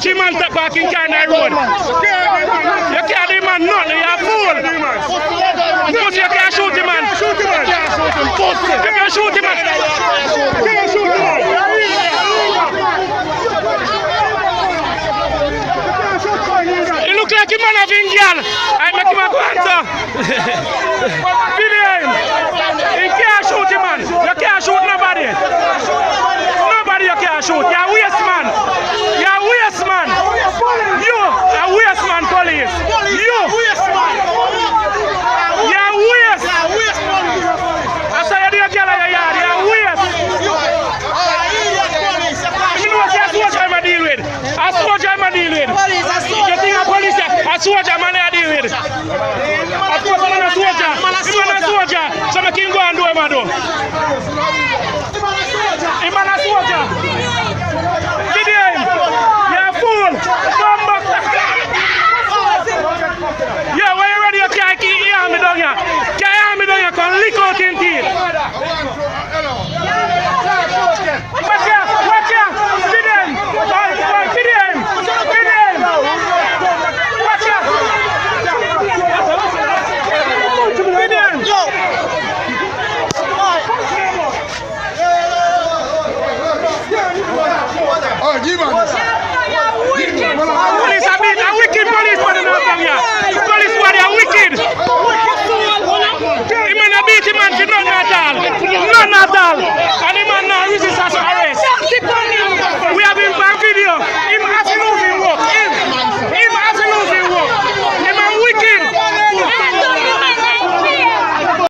watch him man parking car on the road. You can't do man nothing, you're a fool. Pussy, you can't shoot him man. You can't shoot him man. He look like a man of Indian. I make him a go answer. Video him. You can't shoot him man. You can't shoot nobody. Nobody you can't shoot. You're a waste man. You're a waste man. You a waste man, police. You. You're a waste. I say you do a girl in your yard. You're a waste. You know what a soldier I'm deal with. A soldier I'm deal with. You think a police a soldier man I deal with. Of course I'm a soldier. I'm a soldier. So I can go and do what I do. I'm a soldier. Video him. You're a fool. Come back. Yeah, when you're ready, you can't keep your arm down here. Get your arm down here, come lick out in teeth. Watch here, watch here. Feed him. Feed him. Feed him. Watch here. Feed him. Oh, give on this. Police are being a wicked police for the down here. Police body are wicked. He man a beat him man for none at all. None at all.